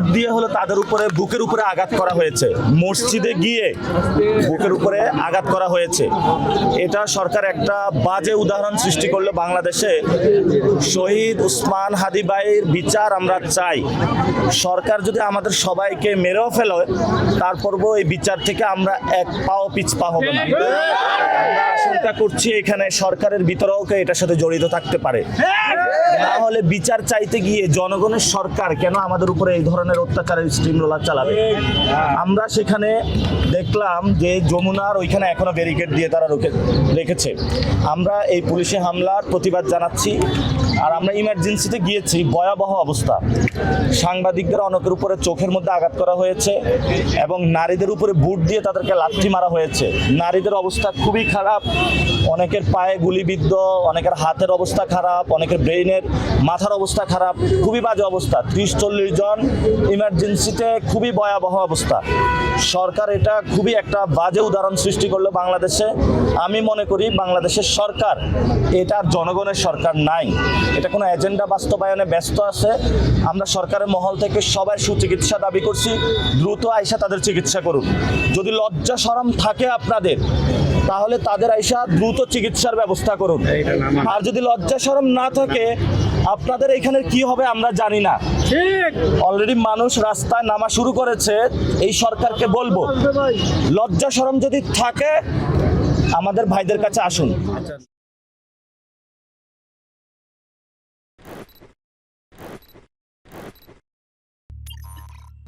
বুট দিয়ে হলো তাদের উপরে বুকের উপরে আঘাত করা হয়েছে, মসজিদে গিয়ে বুকের উপরে আঘাত করা হয়েছে। এটা সরকার একটা বাজে উদাহরণ সৃষ্টি করলো বাংলাদেশে। শহীদ উসমান হাদি ভাইয়ের বিচার আমরা চাই। সরকার যদি আমাদের সবাইকে মেরেও ফেলে, তারপরও এই বিচার থেকে আমরা এক পাও পিছপা হব না। আমরা আশঙ্কা করছি এখানে সরকারের ভিতরেও কেউ এটার সাথে জড়িত থাকতে পারে। না হলে বিচার চাইতে গিয়ে জনগণের সরকার কেন আমাদের উপরে এই ধরনের অত্যাচারের স্টিম রোলার চালাবে? আমরা সেখানে দেখলাম যে যমুনার ওইখানে এখনো ব্যারিকেড দিয়ে তারা রেখেছে। আমরা এই পুলিশি হামলার প্রতিবাদ জানাচ্ছি। আর আমরা ইমার্জেন্সিতে গিয়েছি, ভয়াবহ অবস্থা। সাংবাদিকদের অনেকের উপরে চোখের মধ্যে আঘাত করা হয়েছে এবং নারীদের উপরে বুট দিয়ে তাদেরকে লাথি মারা হয়েছে। নারীদের অবস্থা খুবই খারাপ, অনেকের পায়ে গুলিবিদ্ধ, অনেকের হাতের অবস্থা খারাপ, অনেকের ব্রেইনের মাথার অবস্থা খারাপ, খুবই বাজে অবস্থা। 30-40 জন ইমার্জেন্সিতে, খুবই ভয়াবহ অবস্থা। সরকার এটা খুবই একটা বাজে উদাহরণ সৃষ্টি করলো বাংলাদেশে। আমি মনে করি বাংলাদেশের সরকার এটা জনগণের সরকার নাই, এটা কোনো এজেন্ডা বাস্তবায়নে ব্যস্ত আছে। আমরা সরকারের মহল থেকে সবাই সুচিকিৎসা দাবি করছি, দ্রুত আইসা তাদের চিকিৎসা করুন। যদি লজ্জা শরম থাকে আপনাদের, তাহলে তাদের আইসা দ্রুত চিকিৎসার ব্যবস্থা করুন। আর যদি লজ্জা শরম না থাকে, আপনাদের এখানে কি হবে আমরা জানি না। অলরেডি মানুষ রাস্তায় নামা শুরু করেছে। এই সরকারকে বলবো, লজ্জা শরম যদি থাকে আমাদের ভাইদের কাছে আসুন।